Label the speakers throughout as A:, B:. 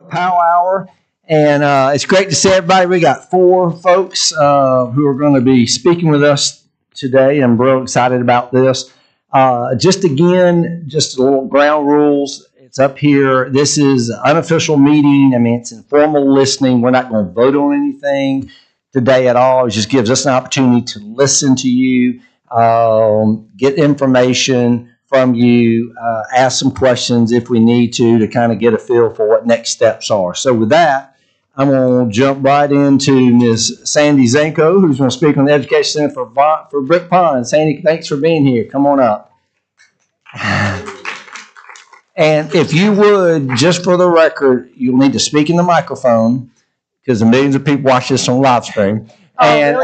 A: Power Hour. And it's great to see everybody. We got four folks who are going to be speaking with us today. I'm real excited about this. Just a little ground rules. It's up here. This is an unofficial meeting. I mean, it's informal listening. We're not going to vote on anything today at all. It just gives us an opportunity to listen to you, get information from you, ask some questions if we need to kind of get a feel for what next steps are. So with that, I'm going to jump right into Ms. Sandy Zanko, who's going to speak on the Education Center for Brick Pond. Sandy, thanks for being here. Come on up. And if you would, just for the record, you'll need to speak in the microphone because the millions of people watch this on live stream. And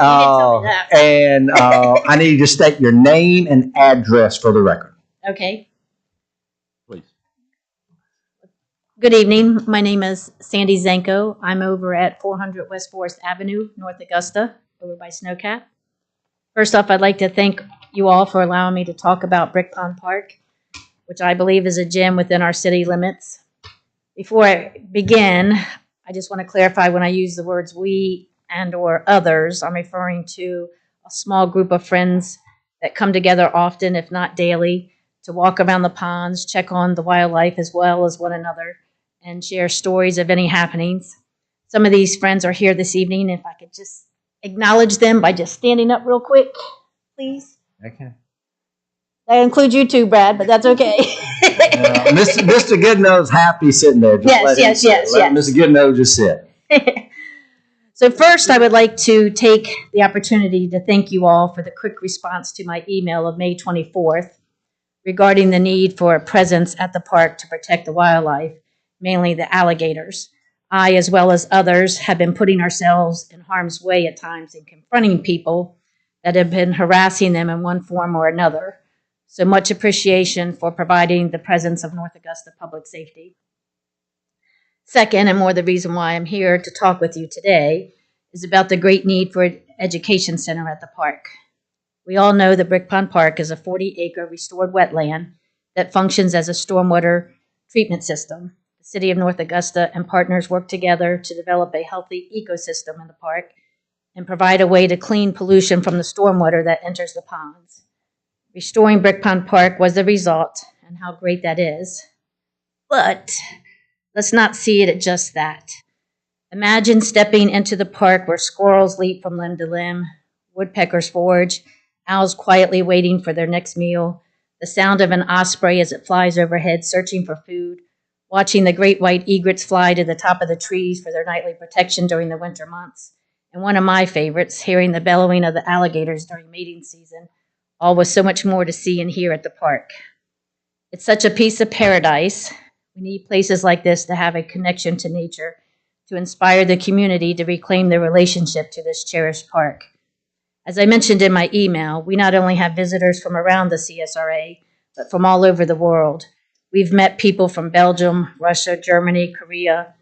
A: I need you to state your name and address for the record.
B: Okay.
A: Please.
B: Good evening. My name is Sandy Zanko. I'm over at 400 West Forest Avenue, North Augusta, over by Snowcap. First off, I'd like to thank you all for allowing me to talk about Brick Pond Park, which I believe is a gem within our city limits. Before I begin, I just want to clarify when I use the words we and or others, I'm referring to a small group of friends that come together often, if not daily, to walk around the ponds, check on the wildlife as well as one another, and share stories of any happenings. Some of these friends are here this evening. If I could just acknowledge them by just standing up real quick, please.
A: Okay.
B: That includes you too, Brad, but that's okay.
A: Mr. Goodno's happy sitting there.
B: Yes.
A: Mr. Goodno just sit.
B: So first, I would like to take the opportunity to thank you all for the quick response to my email of May 24th regarding the need for a presence at the park to protect the wildlife, mainly the alligators. I, as well as others, have been putting ourselves in harm's way at times in confronting people that have been harassing them in one form or another. So much appreciation for providing the presence of North Augusta Public Safety. Second, and more the reason why I'm here to talk with you today, is about the great need for an education center at the park. We all know that Brick Pond Park is a 40-acre restored wetland that functions as a stormwater treatment system. The City of North Augusta and partners work together to develop a healthy ecosystem in the park and provide a way to clean pollution from the stormwater that enters the ponds. Restoring Brick Pond Park was the result, and how great that is. But let's not see it at just that. Imagine stepping into the park where squirrels leap from limb to limb, woodpeckers forage, owls quietly waiting for their next meal, the sound of an osprey as it flies overhead searching for food, watching the great white egrets fly to the top of the trees for their nightly protection during the winter months, and one of my favorites, hearing the bellowing of the alligators during mating season, all with so much more to see and hear at the park. It's such a piece of paradise. We need places like this to have a connection to nature, to inspire the community to reclaim their relationship to this cherished park. As I mentioned in my email, we not only have visitors from around the CSRA, but from all over the world. We've met people from Belgium, Russia, Germany, Korea,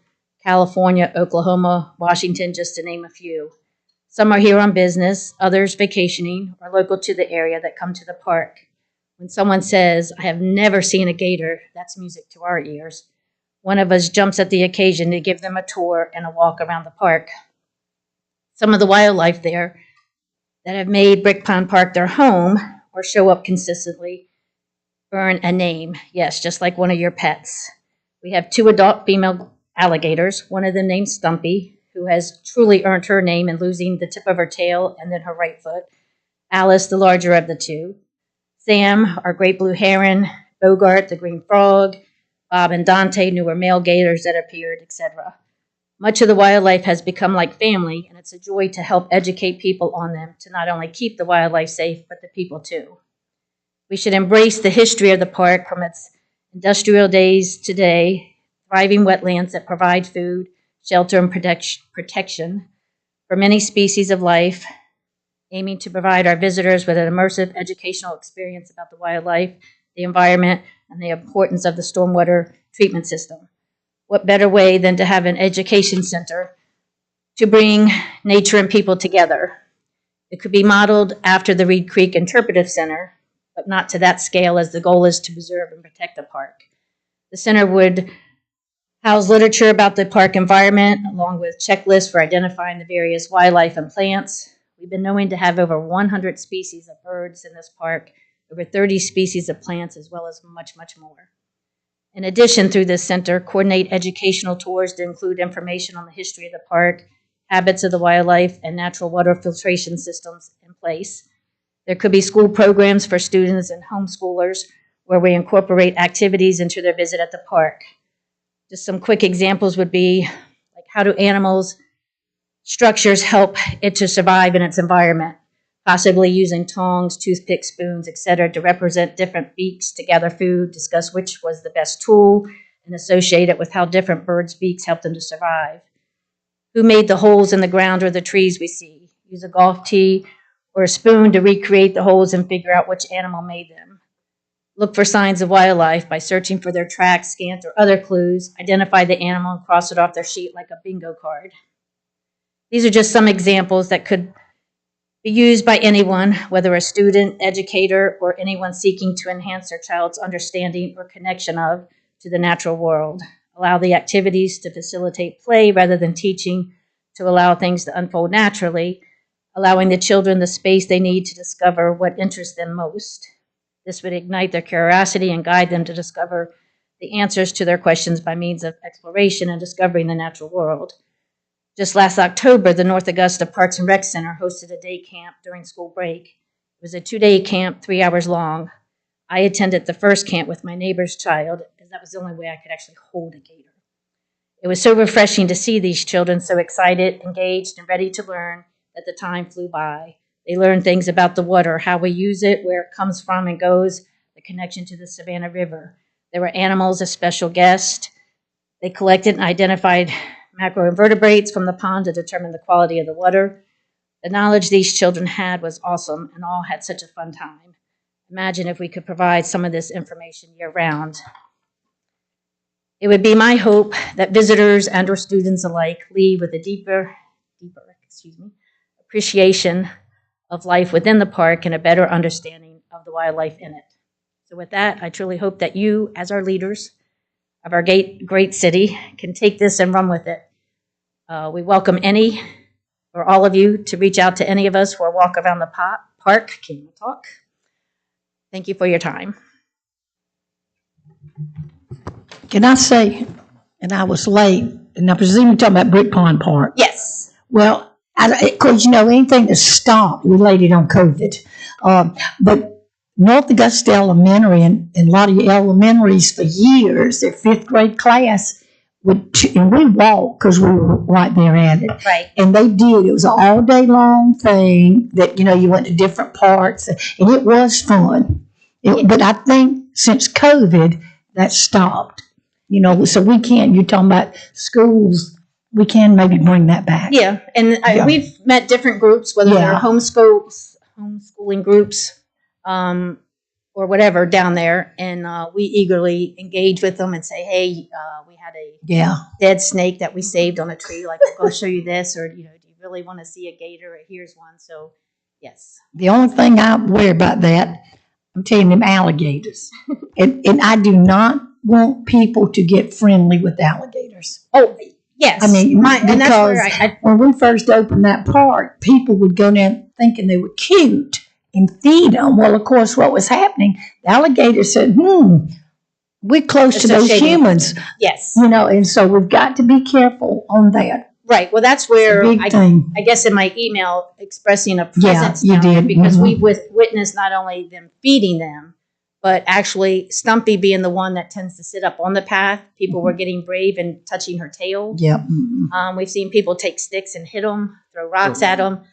B: California, Oklahoma, Washington, just to name a few. Some are here on business, others vacationing, or local to the area that come to the park. When someone says, "I have never seen a gator," that's music to our ears. One of us jumps at the occasion to give them a tour and a walk around the park. Some of the wildlife there that have made Brick Pond Park their home or show up consistently earn a name. Yes, just like one of your pets. We have 2 adult female alligators, one of them named Stumpy, who has truly earned her name in losing the tip of her tail and then her right foot. Alice, the larger of the 2. Sam, our great blue heron. Bogart, the green frog. Bob and Dante, newer male gators that appeared, etc. Much of the wildlife has become like family, and it's a joy to help educate people on them to not only keep the wildlife safe, but the people too. We should embrace the history of the park from its industrial days to today, thriving wetlands that provide food, shelter, and protection for many species of life, aiming to provide our visitors with an immersive educational experience about the wildlife, the environment, and the importance of the stormwater treatment system. What better way than to have an education center to bring nature and people together? It could be modeled after the Reed Creek Interpretive Center, but not to that scale, as the goal is to preserve and protect the park. The center would House literature about the park environment, along with checklists for identifying the various wildlife and plants. We've been known to have over 100 species of birds in this park, over 30 species of plants, as well as much, much more. In addition, through this center, coordinate educational tours to include information on the history of the park, habits of the wildlife, and natural water filtration systems in place. There could be school programs for students and homeschoolers where we incorporate activities into their visit at the park. Just some quick examples would be like, how do animals structures help it to survive in its environment, possibly using tongs, toothpicks, spoons, etc. to represent different beaks to gather food, discuss which was the best tool, and associate it with how different birds' beaks help them to survive. Who made the holes in the ground or the trees we see? Use a golf tee or a spoon to recreate the holes and figure out which animal made them. Look for signs of wildlife by searching for their tracks, scant, or other clues. Identify the animal and cross it off their sheet like a bingo card. These are just some examples that could be used by anyone, whether a student, educator, or anyone seeking to enhance their child's understanding or connection of to the natural world. Allow the activities to facilitate play rather than teaching, to allow things to unfold naturally, allowing the children the space they need to discover what interests them most. This would ignite their curiosity and guide them to discover the answers to their questions by means of exploration and discovering the natural world. Just last October, the North Augusta Parks and Rec Center hosted a day camp during school break. It was a 2-day camp, 3 hours long. I attended the first camp with my neighbor's child, as that was the only way I could actually hold a gator. It was so refreshing to see these children so excited, engaged, and ready to learn that the time flew by. They learned things about the water, how we use it, where it comes from and goes, the connection to the Savannah River. There were animals as special guests. They collected and identified macroinvertebrates from the pond to determine the quality of the water. The knowledge these children had was awesome, and all had such a fun time. Imagine if we could provide some of this information year-round. It would be my hope that visitors and or students alike leave with a deeper appreciation of life within the park and a better understanding of the wildlife in it. So with that, I truly hope that you, as our leaders of our great city, can take this and run with it. We welcome any or all of you to reach out to any of us for a walk around the park. Can you talk? Thank you for your time.
C: Can I say, and I was late, and I presume you're talking about Brick Pond Park.
B: Yes.
C: Well, because, anything that stopped related on COVID. But North Augusta Elementary and a lot of your elementaries for years, their 5th grade class, and we walked because we were right there at it.
B: Right.
C: And they did. It was an all day long thing that, you went to different parts, and it was fun. But I think since COVID, that stopped. So we can't, you're talking about schools, we can maybe bring that back.
B: Yeah, and we've met different groups, whether they're homeschooling groups or whatever down there, and we eagerly engage with them and say, hey, we had a dead snake that we saved on a tree, like, we'll go show you this, or, do you really want to see a gator? Here's one. So, yes.
C: The only thing I worry about that, I'm telling them alligators. and I do not want people to get friendly with alligators.
B: Oh, yes.
C: I mean,
B: and that's where
C: when we first opened that park, people would go down thinking they were cute and feed them. Well, of course, what was happening, the alligator said, we're close to those humans.
B: Yes.
C: And so we've got to be careful on that.
B: Right. Well, that's where
C: I
B: guess in my email expressing a presence
C: you did.
B: Because we've witnessed not only them feeding them, but actually Stumpy being the one that tends to sit up on the path. People were getting brave and touching her tail.
C: Yep.
B: We've seen people take sticks and hit them, throw rocks at them.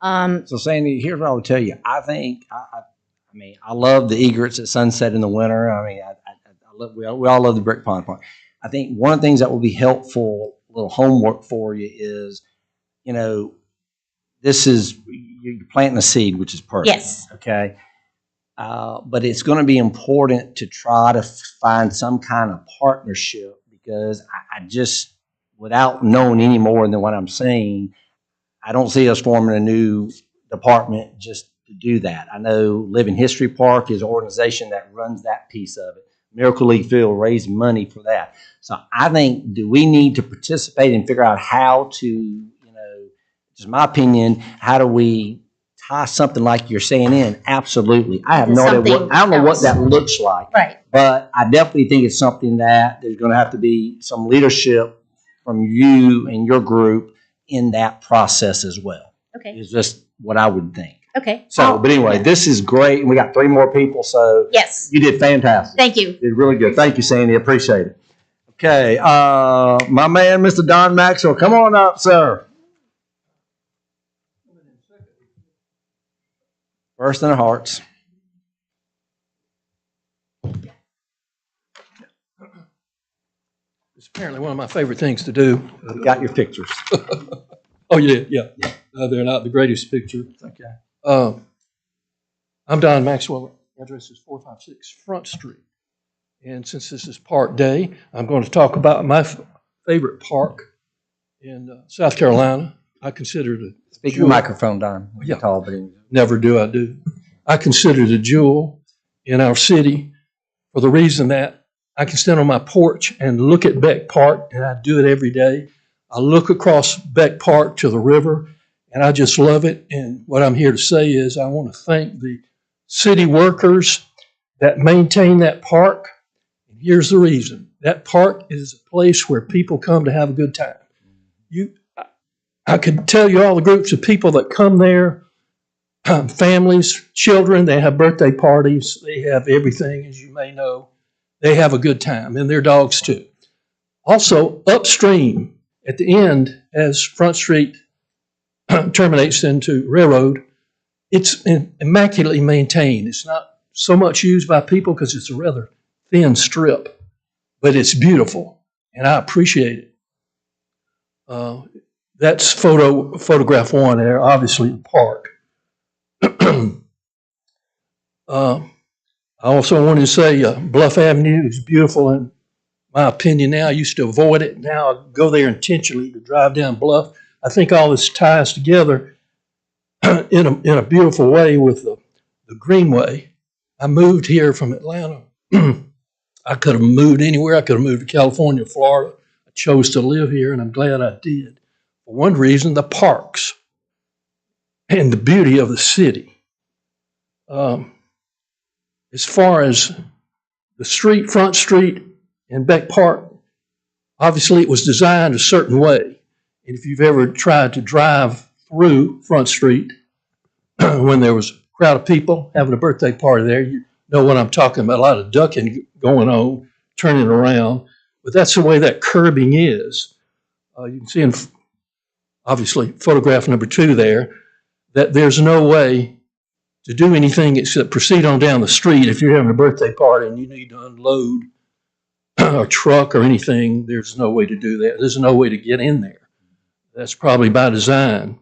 A: So Sandy, here's what I would tell you. I think, I love the egrets at sunset in the winter. We all love the Brick Pond Park. I think one of the things that will be helpful, a little homework for you is, this is, you're planting a seed, which is perfect.
B: Yes.
A: Okay. But it's going to be important to try to find some kind of partnership, because I just, without knowing any more than what I'm saying, I don't see us forming a new department just to do that. I know Living History Park is an organization that runs that piece of it. Miracle League Field, raise money for that. So I think, do we need to participate and figure out how to, just my opinion, how do we tie something like you're saying in? Absolutely. I have no idea I don't know what that looks like.
B: Right.
A: But I definitely think it's something that there's going to have to be some leadership from you and your group in that process as well.
B: Okay.
A: Is just what I would think.
B: Okay.
A: So, but anyway, this is great. And we got 3 more people. So
B: Yes.
A: you did fantastic.
B: Thank you.
A: You did really good. Thank you, Sandy. Appreciate it. Okay. My man, Mr. Don Maxwell, come on up, sir. First in the hearts.
D: It's apparently one of my favorite things to do.
A: Got your pictures.
D: Oh, yeah. They're not the greatest picture.
A: Okay.
D: I'm Don Maxwell. Address is 456 Front Street. And since this is park day, I'm going to talk about my favorite park in South Carolina. I consider it a
A: Speak to the microphone, Don.
D: Yeah.
A: Tall, but
D: never do I do. I consider it a jewel in our city for the reason that I can stand on my porch and look at Beck Park, and I do it every day. I look across Beck Park to the river, and I just love it. And what I'm here to say is I want to thank the city workers that maintain that park. And here's the reason. That park is a place where people come to have a good time. I could tell you all the groups of people that come there, families, children, they have birthday parties, they have everything, as you may know. They have a good time, and their dogs too. Also, upstream at the end, as Front Street terminates into Railroad, it's immaculately maintained. It's not so much used by people because it's a rather thin strip, but it's beautiful, and I appreciate it. That's photograph 1 there, obviously the park. I also wanted to say Bluff Avenue is beautiful in my opinion now. I used to avoid it. Now I go there intentionally to drive down Bluff. I think all this ties together in a beautiful way with the Greenway. I moved here from Atlanta. I could have moved anywhere. I could have moved to California, Florida. I chose to live here, and I'm glad I did. For one reason, the parks and the beauty of the city. As far as the street, Front Street and Beck Park, obviously it was designed a certain way. And if you've ever tried to drive through Front Street when there was a crowd of people having a birthday party there, you know what I'm talking about. A lot of ducking going on, turning around. But that's the way that curbing is. You can see in, obviously, photograph number 2 there, that there's no way to do anything except proceed on down the street. If you're having a birthday party and you need to unload a truck or anything, there's no way to do that. There's no way to get in there. That's probably by design.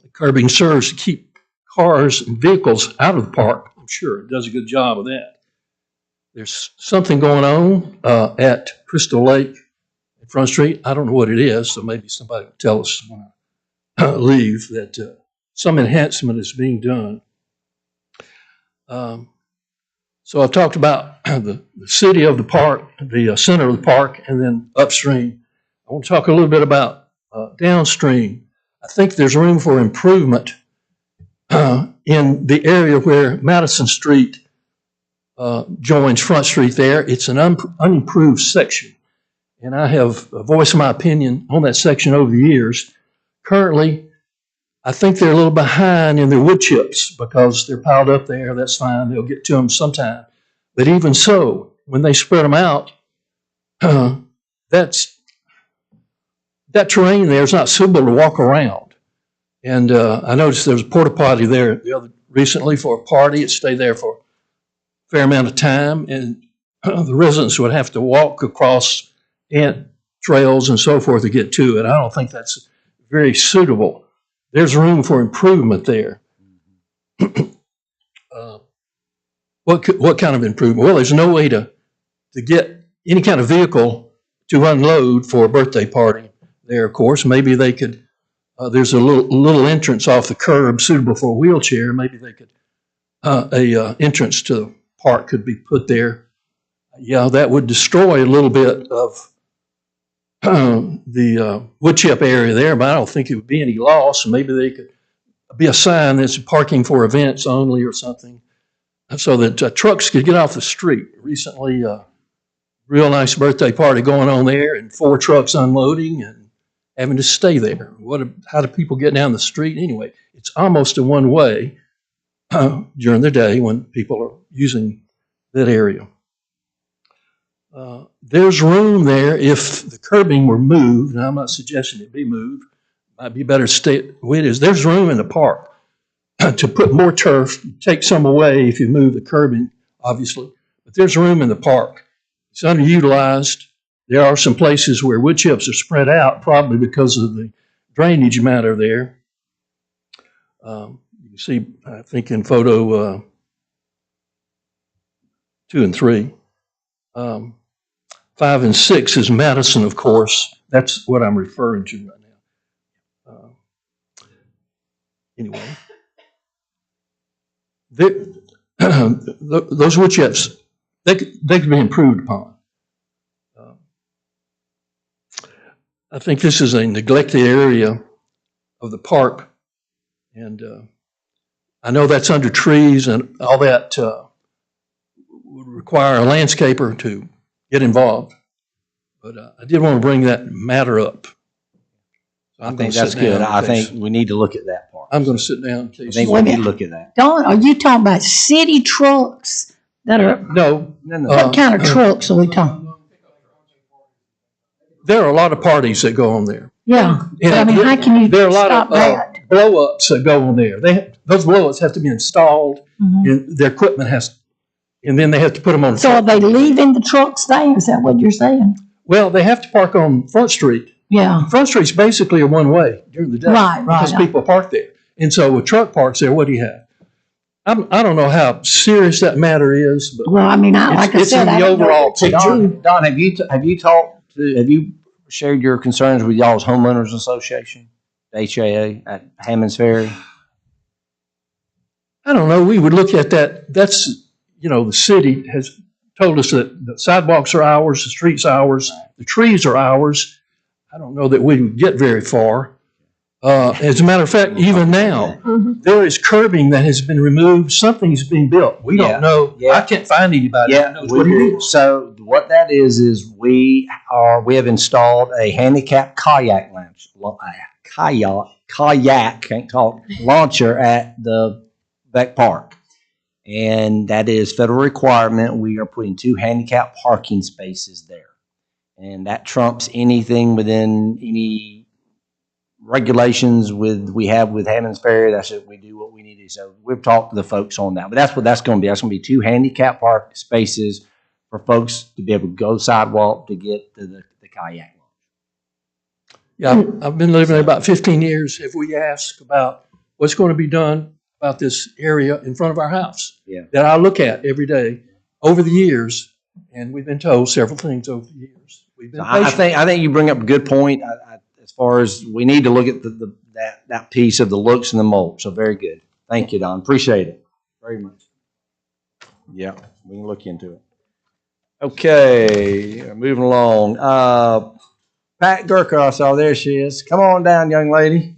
D: The curbing serves to keep cars and vehicles out of the park. I'm sure it does a good job of that. There's something going on at Crystal Lake at Front Street. I don't know what it is, so maybe somebody will tell us when I leave that some enhancement is being done. So I've talked about the city of the park, the center of the park, and then upstream. I want to talk a little bit about downstream. I think there's room for improvement in the area where Madison Street joins Front Street there. It's an unimproved section, and I have voiced my opinion on that section over the years. Currently, I think they're a little behind in their wood chips because they're piled up there. That's fine. They'll get to them sometime. But even so, when they spread them out, that terrain there is not suitable to walk around. And I noticed there was a porta potty there recently for a party. It stayed there for a fair amount of time, and the residents would have to walk across ant trails and so forth to get to it. I don't think that's very suitable. There's room for improvement there. What kind of improvement? Well, there's no way to get any kind of vehicle to unload for a birthday party there, of course. Maybe they could, there's a little entrance off the curb suitable for a wheelchair. Maybe they could, entrance to the park could be put there. yeah, that would destroy a little bit of the wood chip area there, but I don't think it would be any loss. Maybe they could be a sign that's parking for events only or something, so that trucks could get off the street. Recently, real nice birthday party going on there, and 4 trucks unloading and having to stay there. How do people get down the street anyway? It's almost a one-way during the day when people are using that area. There's room there if the curbing were moved, and I'm not suggesting it be moved. Might be better to stay where it is. There's room in the park to put more turf, take some away if you move the curbing, obviously. But there's room in the park. It's underutilized. There are some places where wood chips are spread out, probably because of the drainage matter there. You can see, I think, in photo 2 and 3. 5 and 6 is Madison, of course. That's what I'm referring to right now. Anyway, those wood chips, they could be improved upon. I think this is a neglected area of the park, and I know that's under trees, and all that would require a landscaper to get involved. But I did want to bring that matter up.
A: I think that's good. I think we need to look at that part.
D: I'm going to sit down in case.
A: I think we need to look at that.
C: Don, are you talking about city trucks that are,
D: No.
C: what kind of trucks are we talking?
D: There are a lot of parties that go on there.
C: Yeah, but I mean, how can you
D: There are a lot
C: stop
D: of
C: that?
D: blow-ups that go on there. Those blow-ups have to be installed, and their equipment and then they have to put them on.
C: So are they leaving the trucks there? Is that what you're saying?
D: Well, they have to park on Front Street.
C: Yeah.
D: Front Street's basically a one-way during the day.
C: Right.
D: Because people park there. And so with truck parks there, what do you have? I don't know how serious that matter is, but
C: Well, I mean, like I
D: it's
C: said,
D: in
C: I
D: the
C: don't know
D: overall
C: what you
D: picture.
C: do.
A: Don, have you shared your concerns with y'all's homeowners association, HAA at Hammond's Ferry?
D: I don't know. We would look at that. That's, the city has told us that the sidewalks are ours, the streets are ours, the trees are ours. I don't know that we would get very far. As a matter of fact, even now, there is curbing that has been removed. Something's being built. We don't know.
A: Yeah.
D: I can't find anybody that knows what it is.
A: So what that is we have installed a handicap kayak launch, can't talk, launcher at the Beck Park. And that is federal requirement. We are putting 2 handicap parking spaces there. And that trumps anything within any regulations we have with Hammond's Ferry. That's it. We do what we need to. So we've talked to the folks on that. But that's what that's going to be. That's going to be 2 handicap park spaces for folks to be able to go sidewalk to get to the kayak launch.
D: Yeah, I've been living there about 15 years. If we ask about what's going to be done about this area in front of our house that I look at every day over the years, and we've been told several things over the years. We've been
A: I think you bring up a good point as far as we need to look at that piece of the looks and the mold. So very good. Thank you, Don. Appreciate it very much. Yeah, we can look into it. Okay, moving along. Pat Gurker, I saw. There she is. Come on down, young lady.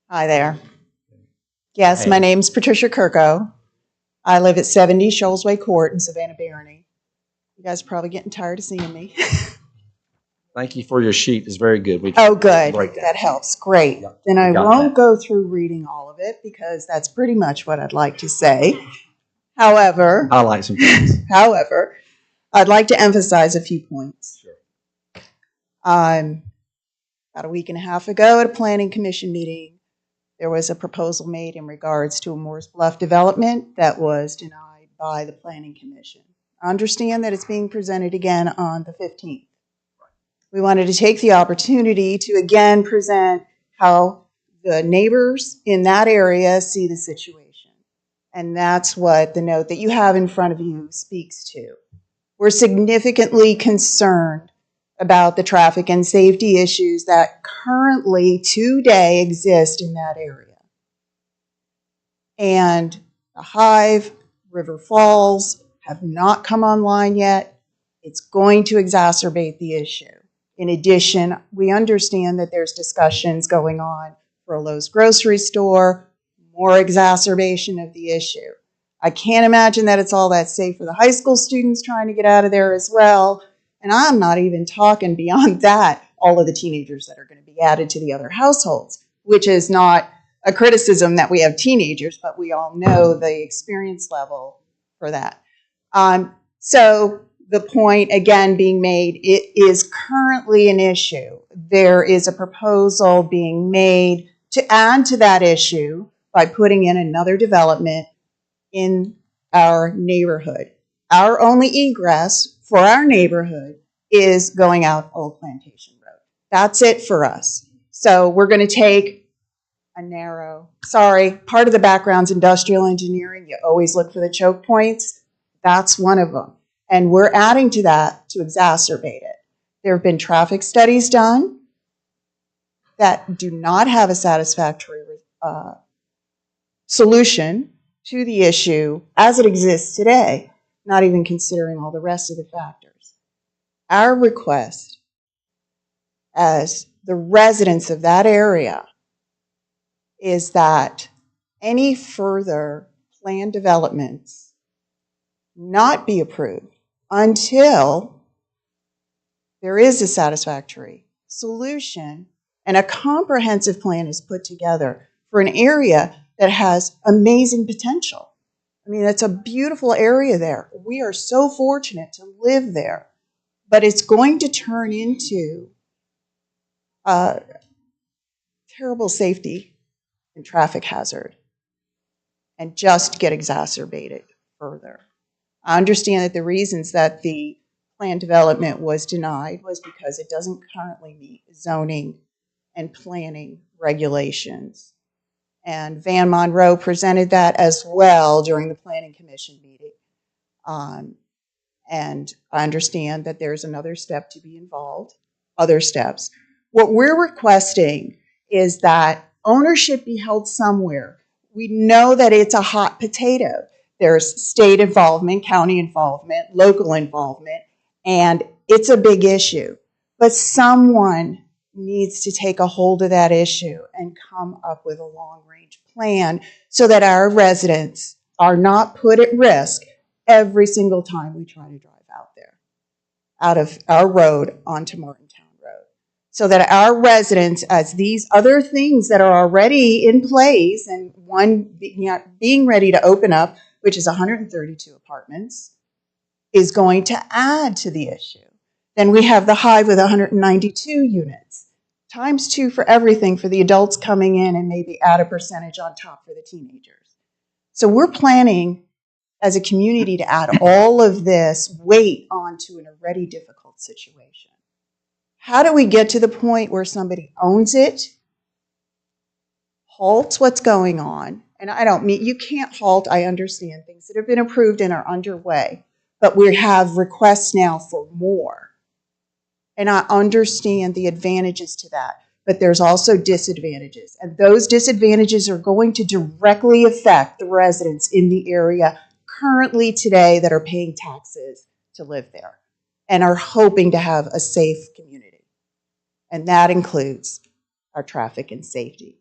E: Hi there. Yes,
A: Hey.
E: my name's Patricia Kirko. I live at 70 Shoalsway Court in Savannah Barony. You guys are probably getting tired of seeing me.
A: Thank you for your sheet. It's very good.
E: Oh, good.
A: Break that.
E: That helps. Great.
A: Yeah,
E: Then I
A: we got
E: won't
A: that.
E: go through reading all of it because that's pretty much what I'd like to say. However,
A: Highlight some things.
E: I'd like to emphasize a few points.
A: Sure.
E: About a week and a half ago at a planning commission meeting, there was a proposal made in regards to a Moores Bluff development that was denied by the planning commission. I understand that it's being presented again on the 15th. We wanted to take the opportunity to again present how the neighbors in that area see the situation. And that's what the note that you have in front of you speaks to. We're significantly concerned about the traffic and safety issues that currently today exist in that area. And the Hive, River Falls have not come online yet. It's going to exacerbate the issue. In addition, we understand that there's discussions going on for a Lowe's grocery store, more exacerbation of the issue. I can't imagine that it's all that safe for the high school students trying to get out of there as well. And I'm not even talking beyond that, all of the teenagers that are going to be added to the other households, which is not a criticism that we have teenagers, but we all know the experience level for that. So the point again being made, it is currently an issue. There is a proposal being made to add to that issue by putting in another development in our neighborhood. Our only egress for our neighborhood is going out Old Plantation Road. That's it for us. So we're going to take a narrow, part of the background's industrial engineering. You always look for the choke points. That's one of them. And we're adding to that to exacerbate it. There have been traffic studies done that do not have a satisfactory solution to the issue as it exists today, not even considering all the rest of the factors. Our request as the residents of that area is that any further planned developments not be approved until there is a satisfactory solution and a comprehensive plan is put together for an area that has amazing potential. I mean, it's a beautiful area there. We are so fortunate to live there, but it's going to turn into a terrible safety and traffic hazard and just get exacerbated further. I understand that the reasons that the planned development was denied was because it doesn't currently meet zoning and planning regulations. And Van Monroe presented that as well during the Planning Commission meeting. And I understand that there's another step to be involved, other steps. What we're requesting is that ownership be held somewhere. We know that it's a hot potato. There's state involvement, county involvement, local involvement, and it's a big issue. But someone needs to take a hold of that issue and come up with a long-range plan so that our residents are not put at risk every single time we try to drive out there, out of our road onto Martintown Road. So that our residents, as these other things that are already in place, and one being ready to open up, which is 132 apartments, is going to add to the issue. Then we have the Hive with 192 units, times 2 for everything for the adults coming in and maybe add a percentage on top for the teenagers. So we're planning as a community to add all of this weight onto an already difficult situation. How do we get to the point where somebody owns it, halts what's going on? And I don't mean, you can't halt, I understand things that have been approved and are underway, but we have requests now for more. And I understand the advantages to that, but there's also disadvantages. And those disadvantages are going to directly affect the residents in the area currently today that are paying taxes to live there and are hoping to have a safe community. And that includes our traffic and safety.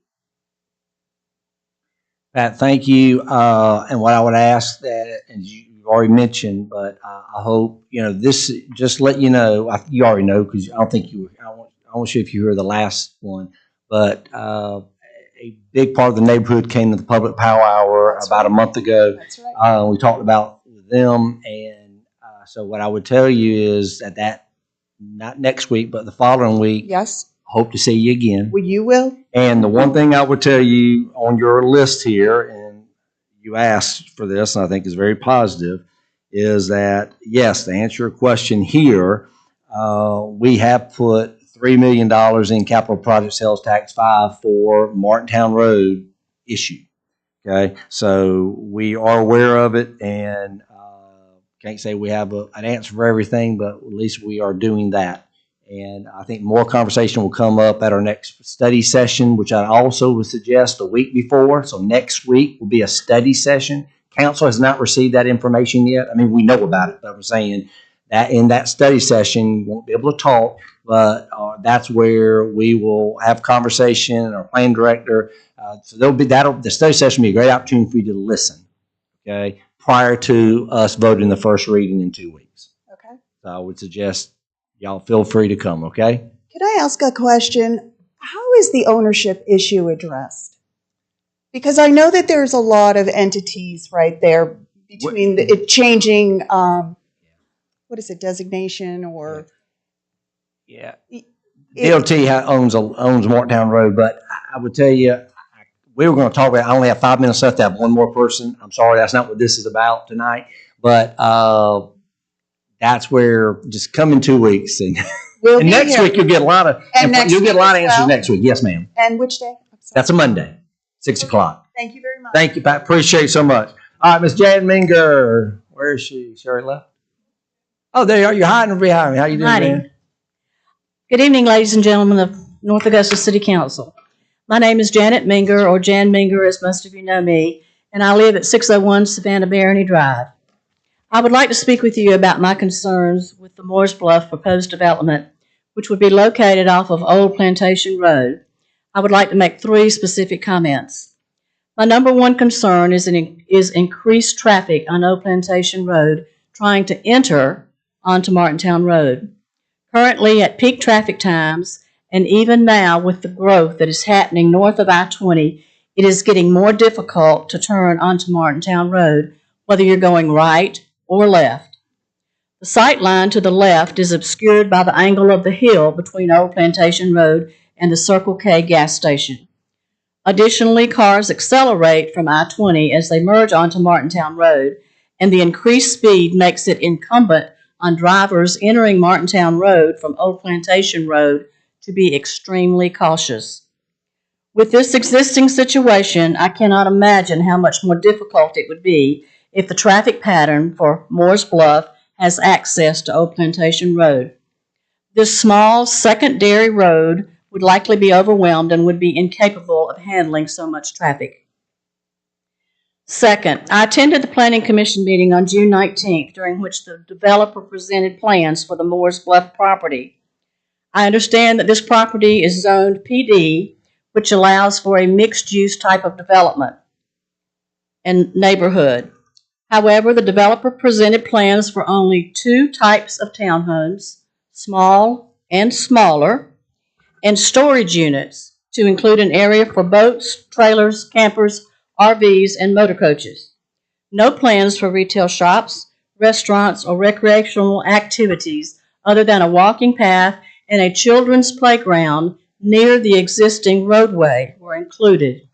A: Pat, thank you. And what I would ask that, and you've already mentioned, but I hope, this, just let you know, you already know because I don't think you were, I wasn't sure if you were the last one, but a big part of the neighborhood came to the public power hour about a month ago.
E: That's right.
A: We talked about them, and so what I would tell you is that not next week, but the following week,
E: Yes,
A: hope to see you again.
E: well, you will.
A: And the one thing I would tell you on your list here, and you asked for this, and I think is very positive, is that, yes, to answer your question here, we have put $3 million in capital project sales tax 5 for Martintown Road issue. Okay, so we are aware of it, and can't say we have an answer for everything, but at least we are doing that. And I think more conversation will come up at our next study session, which I also would suggest a week before. So next week will be a study session. Council has not received that information yet. I mean, we know about it, but I'm saying that in that study session, you won't be able to talk, but that's where we will have conversation, our plan director. So the study session will be a great opportunity for you to listen, okay, prior to us voting the first reading in 2 weeks.
E: Okay.
A: So I would suggest y'all feel free to come, okay?
E: Could I ask a question? How is the ownership issue addressed? Because I know that there's a lot of entities right there between it changing, what is it, designation or?
A: Yeah. DOT owns Mortontown Road, but I would tell you, we were going to talk about, I only have 5 minutes left to have one more person. I'm sorry, that's not what this is about tonight. But that's where, just come in 2 weeks. And, and next week you'll get a lot of, answers next week. Yes, ma'am.
E: And which day?
A: That's a Monday, 6 o'clock.
E: Thank you very much.
A: Thank you, Pat. Appreciate it so much. All right, Miss Jan Minger. Where is she? She already left? Oh, there you are. You're hiding behind me. How you doing, man?
F: Good evening, ladies and gentlemen of North Augusta City Council. My name is Janet Minger, or Jan Minger, as most of you know me, and I live at 601 Savannah Barony Drive. I would like to speak with you about my concerns with the Moores Bluff proposed development, which would be located off of Old Plantation Road. I would like to make 3 specific comments. My number one concern is increased traffic on Old Plantation Road trying to enter onto Martintown Road. Currently at peak traffic times, and even now with the growth that is happening north of I-20, it is getting more difficult to turn onto Martintown Road, whether you're going right or left. The sight line to the left is obscured by the angle of the hill between Old Plantation Road and the Circle K gas station. Additionally, cars accelerate from I-20 as they merge onto Martintown Road, and the increased speed makes it incumbent on drivers entering Martintown Road from Old Plantation Road to be extremely cautious. With this existing situation, I cannot imagine how much more difficult it would be if the traffic pattern for Moores Bluff has access to Old Plantation Road. This small secondary road would likely be overwhelmed and would be incapable of handling so much traffic. Second, I attended the Planning Commission meeting on June 19th, during which the developer presented plans for the Moores Bluff property. I understand that this property is zoned PD, which allows for a mixed-use type of development and neighborhood. However, the developer presented plans for only 2 types of townhomes, small and smaller, and storage units to include an area for boats, trailers, campers, RVs, and motor coaches. No plans for retail shops, restaurants, or recreational activities other than a walking path and a children's playground near the existing roadway were included.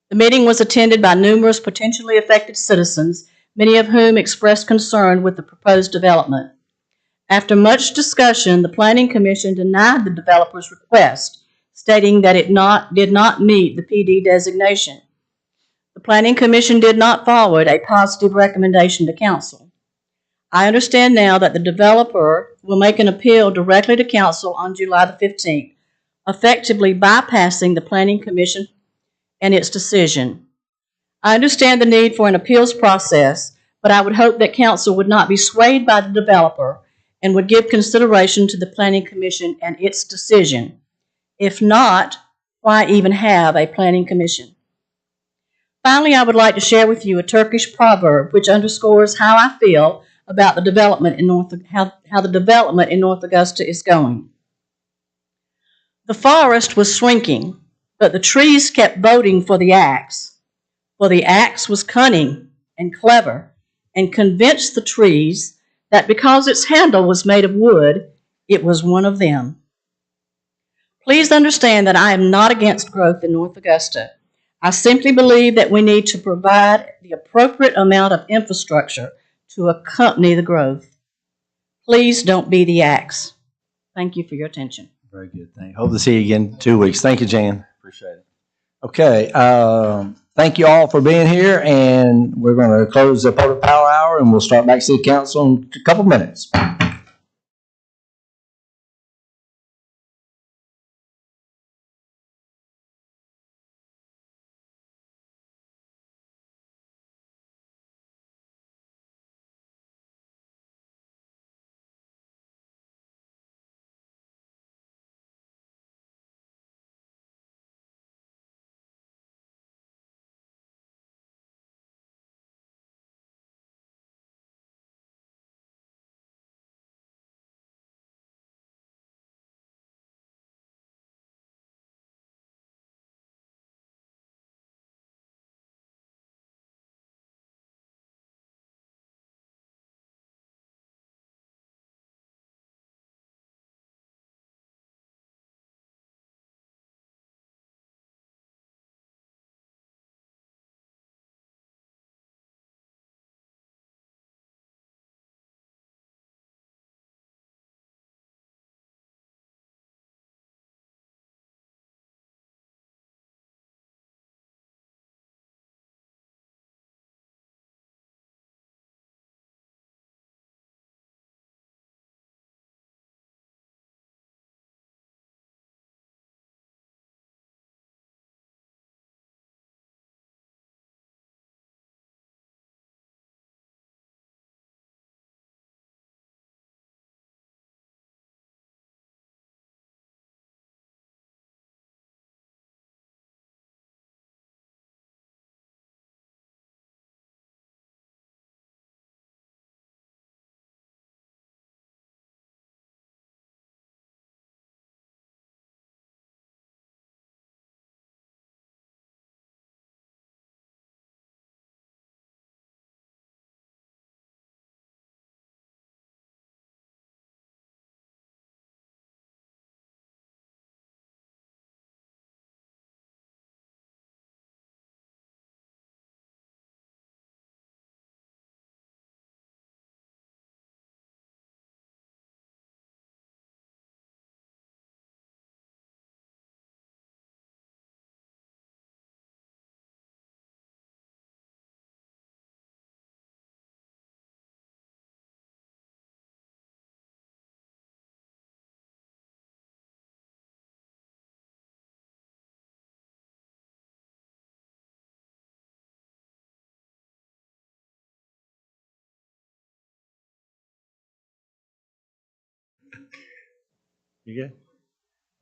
F: The meeting was attended by numerous potentially affected citizens, many of whom expressed concern with the proposed development. After much discussion, the Planning Commission denied the developer's request, stating that it did not meet the PD designation. The Planning Commission did not forward a positive recommendation to Council. I understand now that the developer will make an appeal directly to Council on July the 15th, effectively bypassing the Planning Commission and its decision. I understand the need for an appeals process, but I would hope that Council would not be swayed by the developer and would give consideration to the Planning Commission and its decision. If not, why even have a Planning Commission? Finally, I would like to share with you a Turkish proverb which underscores how I feel about the development in how the development in North Augusta is going. The forest was shrinking, but the trees kept voting for the axe. For the axe was cunning and clever, and convinced the trees that because its handle was made of wood, it was one of them. Please understand that I am not against growth in North Augusta. I simply believe that we need to provide the appropriate amount of infrastructure to accompany the growth. Please don't be the axe. Thank you for your attention.
A: Very good. Thank you. Hope to see you again in 2 weeks. Thank you, Jan. Appreciate it. Okay. Thank you all for being here, and we're going to close the public power hour, and we'll start back City Council in a couple minutes. You good?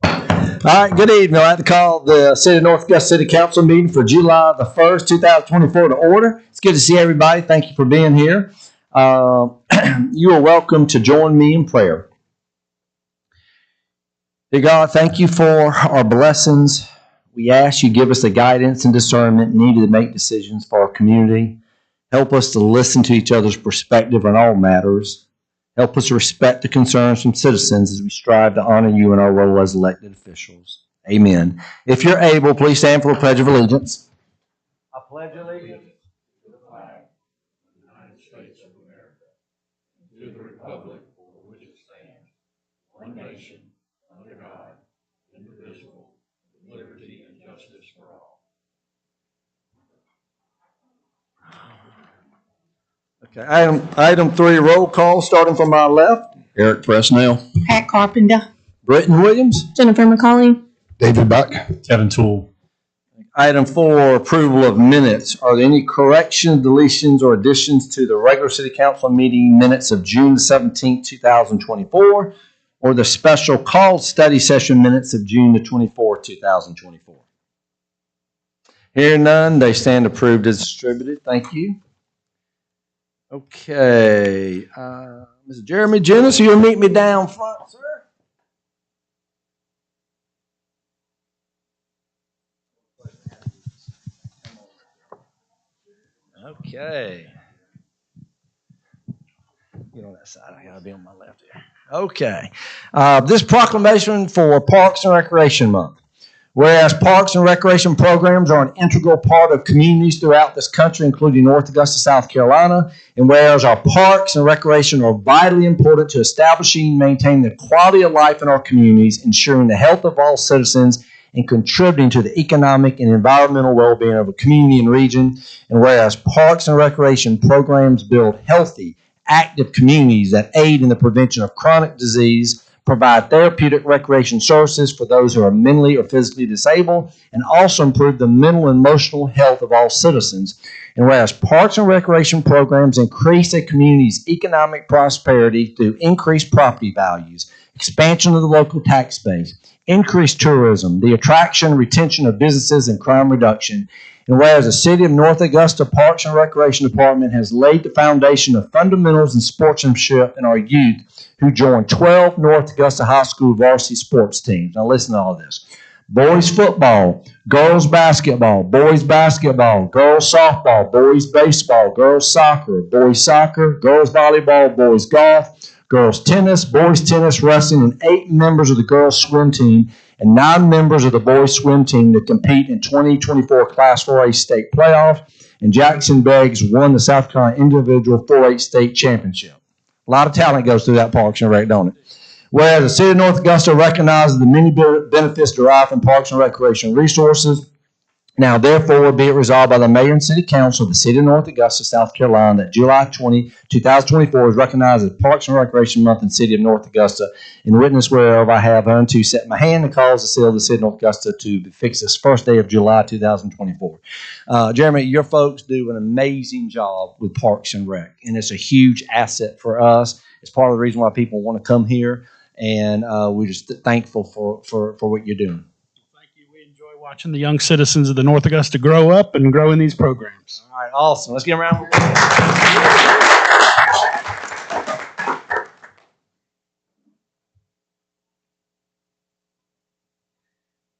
A: All right, good evening. I'd like to call the City of North Augusta City Council meeting for July the 1st, 2024 to order. It's good to see everybody. Thank you for being here. You are welcome to join me in prayer. Dear God, thank you for our blessings. We ask you give us the guidance and discernment needed to make decisions for our community. Help us to listen to each other's perspective on all matters. Help us respect the concerns from citizens as we strive to honor you in our role as elected officials. Amen. If you're able, please stand for a pledge of allegiance. I pledge allegiance to the flag of the United States of America, to the republic for which it stands, one nation, under God, indivisible, with liberty and justice for all. Okay, item 3, roll call, starting from my left.
G: Eric Presnell.
C: Pat Carpenter.
A: Britton Williams.
B: Jennifer McCauley.
G: David Buck.
H: Kevin Toole.
A: Item 4, approval of minutes. Are there any corrections, deletions, or additions to the regular City Council meeting minutes of June the 17th, 2024, or the special called study session minutes of June the 24th, 2024? Hearing none, they stand approved as distributed. Thank you. Okay, Mr. Jeremy Jennis, you'll meet me down front, sir. Okay. Get on that side. I gotta be on my left here. Okay. This proclamation for Parks and Recreation Month. Whereas parks and recreation programs are an integral part of communities throughout this country, including North Augusta, South Carolina, and whereas our parks and recreation are vitally important to establishing and maintaining the quality of life in our communities, ensuring the health of all citizens, and contributing to the economic and environmental well-being of a community and region, and whereas parks and recreation programs build healthy, active communities that aid in the prevention of chronic disease, provide therapeutic recreation services for those who are mentally or physically disabled, and also improve the mental and emotional health of all citizens. And whereas parks and recreation programs increase a community's economic prosperity through increased property values, expansion of the local tax base, increased tourism, the attraction and retention of businesses, and crime reduction. And whereas the City of North Augusta Parks and Recreation Department has laid the foundation of fundamentals and sportsmanship in our youth who join 12 North Augusta High School varsity sports teams. Now listen to all this. Boys football, girls basketball, boys basketball, girls softball, boys baseball, girls soccer, girls volleyball, boys golf, girls tennis, boys tennis, wrestling, and 8 members of the girls swim team and 9 members of the boys swim team that compete in 2024 Class 4A state playoff. And Jackson Beggs won the South Carolina individual 4-H state championship. A lot of talent goes through that Parks and Rec, don't it? Whereas the City of North Augusta recognizes the many benefits derived from parks and recreation resources. Now, therefore, be it resolved by the Mayor and City Council of the City of North Augusta, South Carolina, that July 20, 2024 is recognized as Parks and Recreation Month in the City of North Augusta. In witness whereof I have unto set my hand and cause the seal of the City of North Augusta to be fixed this first day of July 2024. Jeremy, your folks do an amazing job with Parks and Rec, and it's a huge asset for us. It's part of the reason why people want to come here, and we're just thankful for what you're doing.
H: Watching the young citizens of the North Augusta grow up and grow in these programs.
A: All right, awesome. Let's give them a round of applause.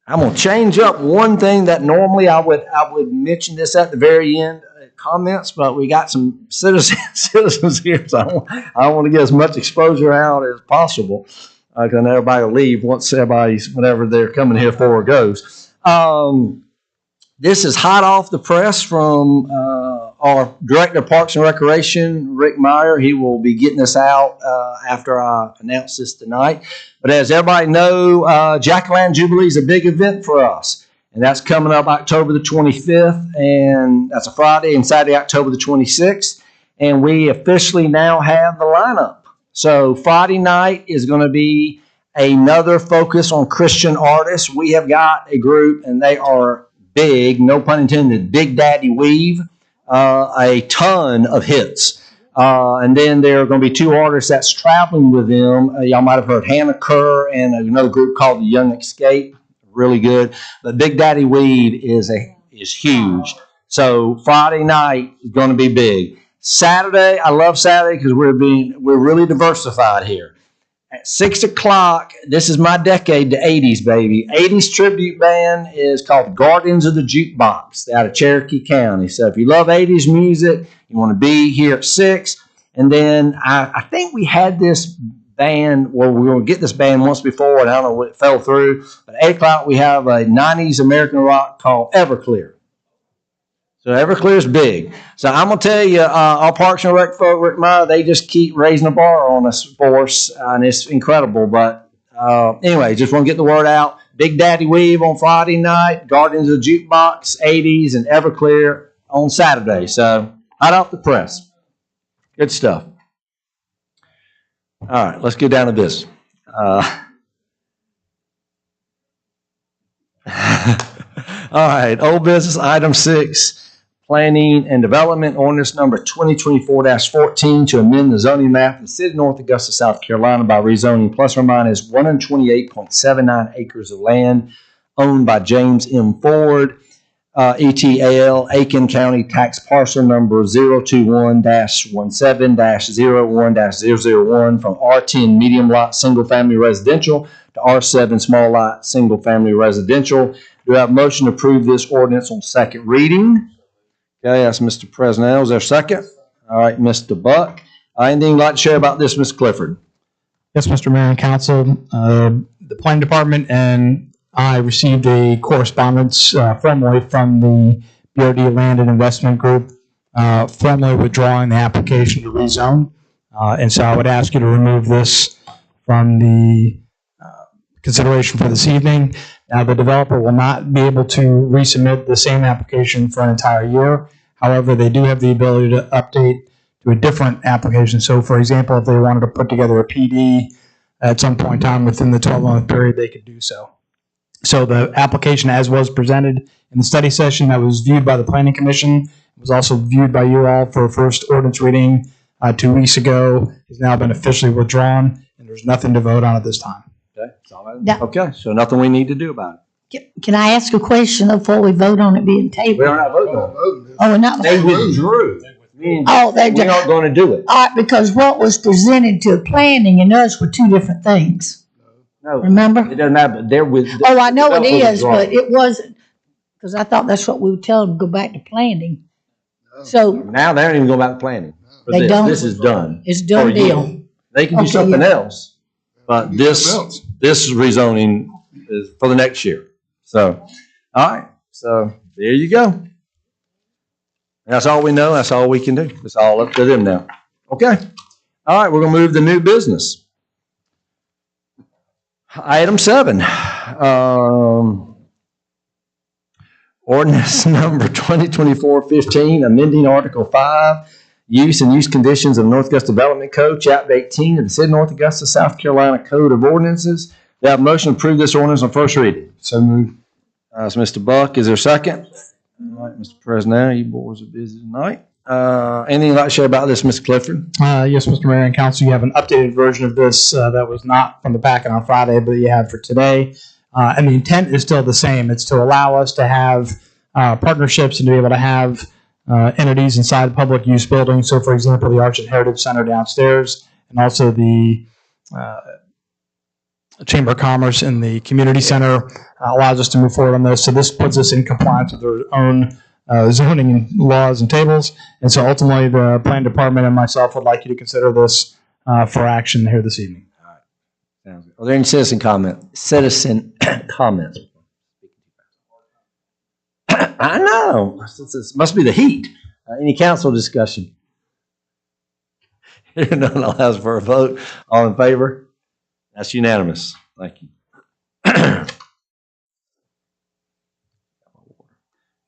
A: I'm going to change up one thing that normally I would mention this at the very end comments, but we got some citizens here, so I want to get as much exposure out as possible because everybody will leave once whatever they're coming here for goes. This is hot off the press from our Director of Parks and Recreation, Rick Meyer. He will be getting this out after I announce this tonight. But as everybody knows, Jack-O-Lantern Jubilee is a big event for us. And that's coming up October the 25th, and that's a Friday, and Saturday, October the 26th. And we officially now have the lineup. So Friday night is going to be another focus on Christian artists. We have got a group, and they are big, no pun intended, Big Daddy Weave, a ton of hits. And then there are going to be two artists that's traveling with them. Y'all might have heard Hannah Kerr and another group called the Young Escape. Really good. But Big Daddy Weed is huge. So Friday night is going to be big. Saturday, I love Saturday because we're really diversified here. At 6 o'clock, this is my decade, the 80s, baby. 80s tribute band is called Guardians of the Jukebox. They're out of Cherokee County. So if you love 80s music, you want to be here at 6. And then I think we had this band, well, we were going to get this band once before, and I don't know what it fell through. But at 8 o'clock, we have a 90s American rock called Everclear. So Everclear's big. So I'm going to tell you, our Parks and Rec folk, Rick Meyer, they just keep raising the bar on us for us, and it's incredible. But anyway, just want to get the word out. Big Daddy Weave on Friday night, Guardians of the Jukebox, 80s, and Everclear on Saturday. So hot off the press. Good stuff. All right, let's get down to this. All right, old business, item 6. Planning and Development Ordinance number 2024-14 to amend the zoning map of the city of North Augusta, South Carolina by rezoning plus or minus 128.79 acres of land owned by James M. Ford, ETAL, Aiken County Tax Parcel number 021-17-01-001 from R10 medium lot single family residential to R7 small lot single family residential. Do I have a motion to approve this ordinance on second reading? Okay, that's Mr. Presnell. Is there a second? All right, Mr. Buck. Anything you'd like to share about this, Ms. Clifford?
I: Yes, Mr. Mayor and Council. The Planning Department and I received a correspondence formally from the BRD Land and Investment Group formally withdrawing the application to rezone. And so I would ask you to remove this from the consideration for this evening. Now, the developer will not be able to resubmit the same application for an entire year. However, they do have the ability to update to a different application. So, for example, if they wanted to put together a PD at some point in time within the 12-month period, they could do so. So the application as was presented in the study session that was viewed by the Planning Commission, was also viewed by you all for first ordinance reading 2 weeks ago, has now been officially withdrawn, and there's nothing to vote on at this time.
A: Okay, okay, so nothing we need to do about it.
C: Can I ask a question before we vote on it being tabled?
A: We're not voting on it.
C: Oh, we're not.
A: They withdrew.
C: Oh, they
A: We're not going to do it.
C: All right, because what was presented to planning and us were two different things.
A: No,
C: Remember?
A: it doesn't matter. They're with.
C: Oh, I know it is, but it wasn't, because I thought that's what we would tell them, go back to planning. So
A: Now they aren't even going back to planning. For
C: They
A: this.
C: don't.
A: This is done.
C: it's done
A: For you.
C: deal.
A: They can do
C: Okay,
A: something
C: yeah.
A: else, but this rezoning is for the next year. So, all right. So there you go. That's all we know. That's all we can do. It's all up to them now. Okay. All right. We're going to move to new business. Item 7. Ordinance number 2024-15, amending Article 5, Use and Use Conditions of North Augusta Development Code, Chapter 18 of the City of North Augusta, South Carolina Code of Ordinances. Do I have a motion to approve this ordinance on first reading?
G: So moved.
A: That's Mr. Buck. Is there a second? All right, Mr. President, you boys are busy tonight. Anything you'd like to share about this, Mr. Clifford?
I: Yes, Mr. Mayor and Council, you have an updated version of this that was not from the packet on Friday, but you have for today. And the intent is still the same. It's to allow us to have partnerships and to be able to have entities inside public use buildings. So, for example, the Arts and Heritage Center downstairs, and also the Chamber of Commerce in the Community Center allows us to move forward on this. So this puts us in compliance with our own zoning laws and tables. And so ultimately, the Plan Department and myself would like you to consider this for action here this evening.
A: All right. Sounds good. Are there any citizen comments? I know. It must be the heat. Any council discussion? Hearing none, I'll ask for a vote. All in favor? That's unanimous. Thank you.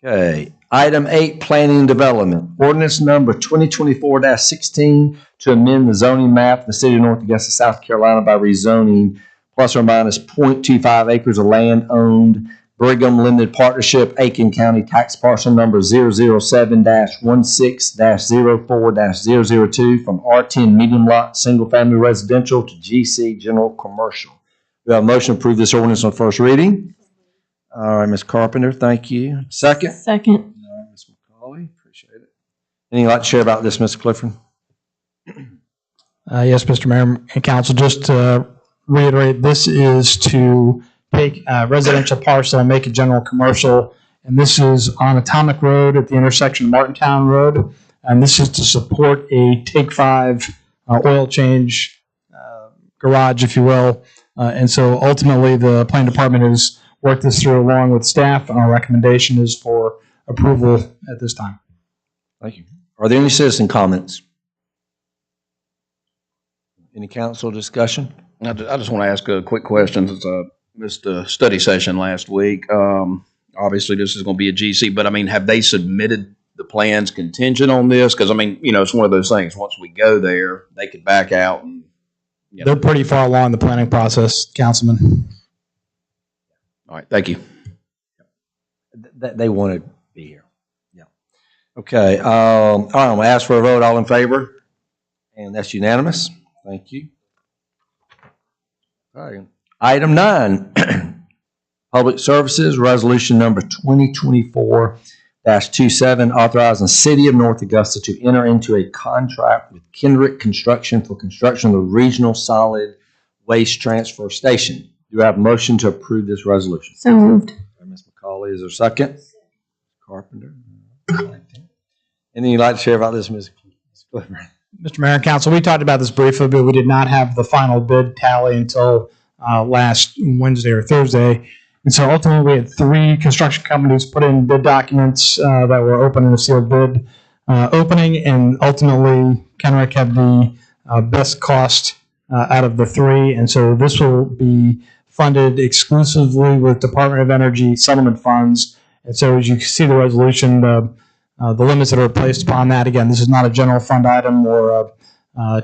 A: Okay. Item 8, Planning and Development. Ordinance number 2024-16 to amend the zoning map of the City of North Augusta, South Carolina by rezoning plus or minus 0.25 acres of land owned Brigham Limited Partnership, Aiken County Tax Parcel Number 007-16-04-002 from R10 Medium Lot Single Family Residential to GC General Commercial. We have a motion to approve this ordinance on first reading. All right, Ms. Carpenter, thank you. Second?
B: Second.
A: All right, Ms. McCauley, appreciate it. Anything you'd like to share about this, Mr. Clifford?
I: Yes, Mr. Mayor and Council, just to reiterate, this is to take a residential parcel and make it general commercial. And this is on Atomic Road at the intersection of Martintown Road. And this is to support a Take 5 oil change garage, if you will. And so ultimately, the planning department has worked this through along with staff, and our recommendation is for approval at this time.
A: Thank you. Are there any citizen comments? Any council discussion?
G: I just want to ask a quick question since I missed a study session last week. Obviously, this is going to be a GC, but I mean, have they submitted the plans contingent on this? Because I mean, you know, it's one of those things. Once we go there, they could back out. And, you know.
I: They're pretty far along the planning process, Councilman.
G: All right, thank you.
A: They want to be here. Yeah. Okay. All right, I'm going to ask for a vote. All in favor? And that's unanimous. Thank you. All right. Item 9, Public Services, Resolution Number 2024-27, authorizing the City of North Augusta to enter into a contract with Kendrick Construction for construction of the Regional Solid Waste Transfer Station. Do I have a motion to approve this resolution?
B: So moved.
A: Ms. McCauley, is there a second? Carpenter. Anything you'd like to share about this, Ms. Clifford?
I: Mr. Mayor and Council, we talked about this briefly, but we did not have the final bid tally until last Wednesday or Thursday. And so ultimately, we had 3 construction companies put in bid documents that were open in a sealed bid opening, and ultimately, Kenrick had the best cost out of the 3. And so this will be funded exclusively with Department of Energy settlement funds. And so as you can see the resolution, the limits that are placed upon that, again, this is not a general fund item or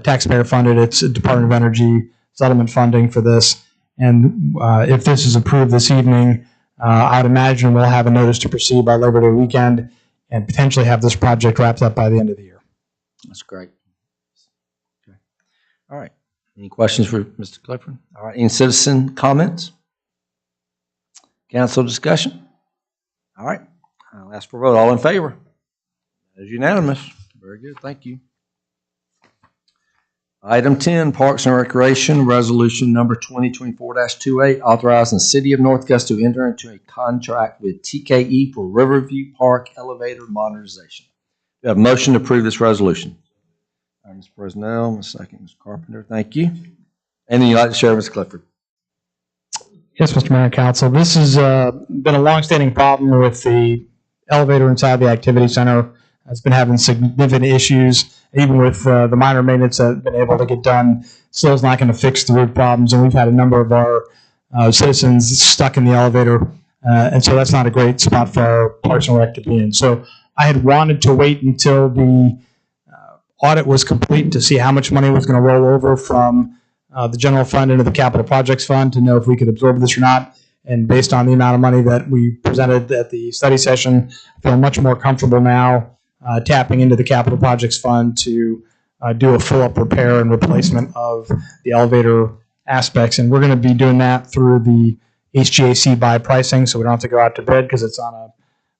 I: taxpayer funded. It's a Department of Energy settlement funding for this. And if this is approved this evening, I would imagine we'll have a notice to proceed by Labor Day weekend and potentially have this project wrapped up by the end of the year.
A: That's great. Okay. All right. Any questions for Mr. Clifford? All right. Any citizen comments? Council discussion? All right. I'll ask for a vote. All in favor? That is unanimous. Very good. Thank you. Item 10, Parks and Recreation, Resolution Number 2024-28, authorizing the City of North Augusta to enter into a contract with TKE for Riverview Park elevator modernization. We have a motion to approve this resolution. All right, Ms. Bresnell, Ms. Second, Ms. Carpenter, thank you. Anything you'd like to share, Ms. Clifford?
I: Yes, Mr. Mayor and Council. This has been a longstanding problem with the elevator inside the Activity Center. It's been having significant issues, even with the minor maintenance that have been able to get done. Still is not going to fix the root problems, and we've had a number of our citizens stuck in the elevator, and so that's not a great spot for our Parks and Rec to be in. So I had wanted to wait until the audit was complete to see how much money was going to roll over from the general fund into the capital projects fund to know if we could absorb this or not. And based on the amount of money that we presented at the study session, I feel much more comfortable now tapping into the capital projects fund to do a full-up repair and replacement of the elevator aspects. And we're going to be doing that through the HGAC buy pricing, so we don't have to go out to bid because it's on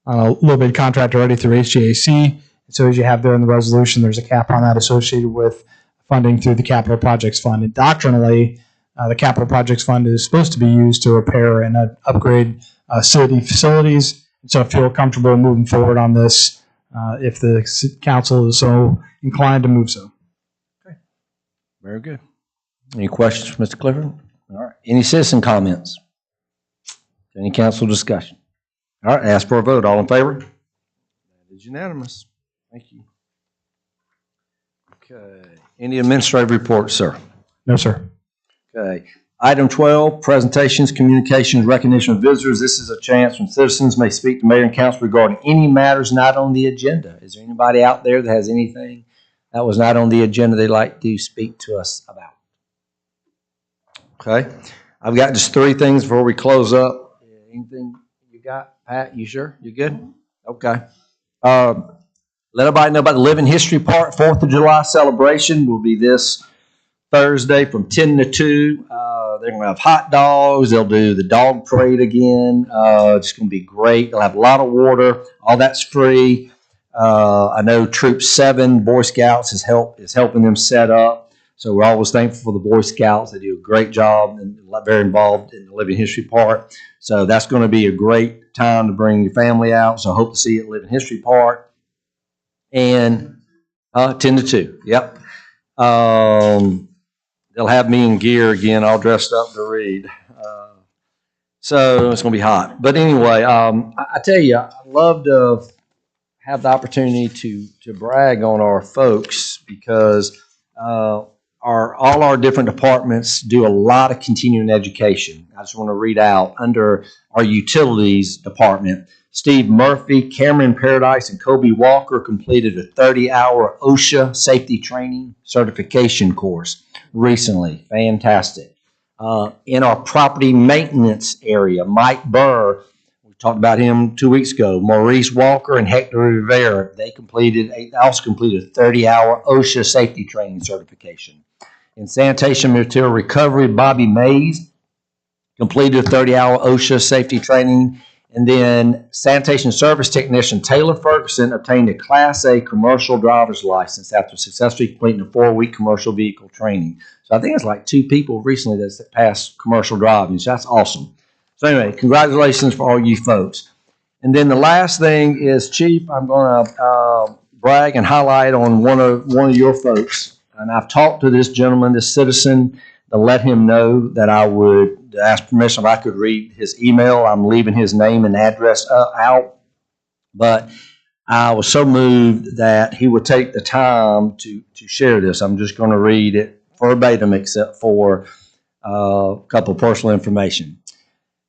I: a low bid contract already through HGAC. So as you have there in the resolution, there's a cap on that associated with funding through the capital projects fund. And doctrinally, the capital projects fund is supposed to be used to repair and upgrade city facilities. And so I feel comfortable moving forward on this if the council is so inclined to move so.
A: Okay. Very good. Any questions for Mr. Clifford? All right. Any citizen comments? Any council discussion? All right. Ask for a vote. All in favor? That is unanimous. Thank you. Okay. Any administrative reports, sir?
I: No, sir.
A: Okay. Item 12, presentations, communications, recognition of visitors. This is a chance when citizens may speak to mayor and council regarding any matters not on the agenda. Is there anybody out there that has anything that was not on the agenda they'd like to speak to us about? Okay. I've got just 3 things before we close up. Anything got? Pat, you sure? You good? Okay. Let everybody know about the Living History Park 4th of July celebration. Will be this Thursday from 10 to 2. They're going to have hot dogs. They'll do the dog parade again. It's going to be great. They'll have a lot of water. All that's free. I know Troop 7, Boy Scouts, is helping them set up. So we're always thankful for the Boy Scouts. They do a great job and very involved in the Living History Park. So that's going to be a great time to bring your family out. So I hope to see you at Living History Park. And 10 to 2. Yep. They'll have me in gear again, all dressed up to read. So it's going to be hot. But anyway, I tell you, I love to have the opportunity to brag on our folks because all our different departments do a lot of continuing education. I just want to read out under our utilities department. Steve Murphy, Cameron Paradise, and Kobe Walker completed a 30-hour OSHA safety training certification course recently. Fantastic. In our property maintenance area, Mike Burr, we talked about him 2 weeks ago, Maurice Walker and Hector Rivera, they also completed a 30-hour OSHA safety training certification. In sanitation material recovery, Bobby Mays completed a 30-hour OSHA safety training. And then sanitation service technician Taylor Ferguson obtained a Class A commercial driver's license after successfully completing a 4-week commercial vehicle training. So I think it's like 2 people recently that's passed commercial driving. So that's awesome. So anyway, congratulations for all you folks. And then the last thing is, Chief, I'm going to brag and highlight on one of your folks. And I've talked to this gentleman, this citizen, to let him know that I would ask permission if I could read his email. I'm leaving his name and address out. But I was so moved that he would take the time to share this. I'm just going to read it verbatim except for a couple of personal information.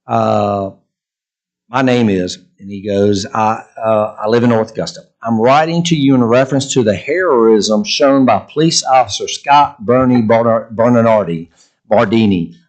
A: My name is, and he goes, I live in North Augusta. I'm writing to you in reference to the heroism shown by police officer Scott Bernie Bardini.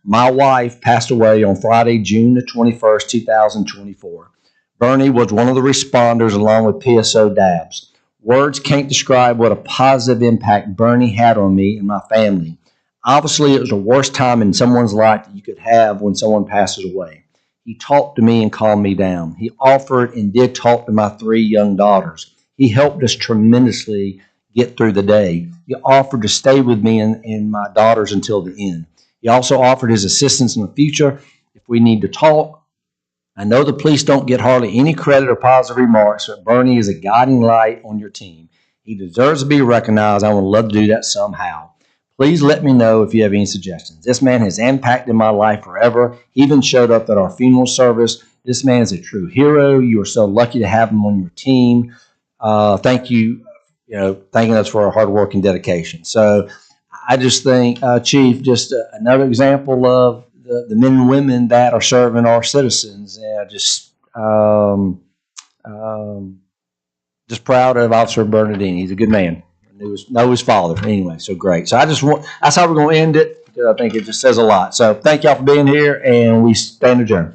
A: My wife passed away on Friday, June the 21st, 2024. Bernie was one of the responders along with PSO Dabbs. Words can't describe what a positive impact Bernie had on me and my family. Obviously, it was the worst time in someone's life that you could have when someone passes away. He talked to me and calmed me down. He offered and did talk to my 3 young daughters. He helped us tremendously get through the day. He offered to stay with me and my daughters until the end. He also offered his assistance in the future if we need to talk. I know the police don't get hardly any credit or positive remarks, but Bernie is a guiding light on your team. He deserves to be recognized. I would love to do that somehow. Please let me know if you have any suggestions. This man has impacted my life forever. He even showed up at our funeral service. This man is a true hero. You are so lucky to have him on your team. Thank you, thanking us for our hard work and dedication. So I just think, Chief, just another example of the men and women that are serving our citizens. And just proud of Officer Bernardini. He's a good man. Know his father. Anyway, so great. So that's how we're going to end it, because I think it just says a lot. So thank y'all for being here, and we stand adjourned.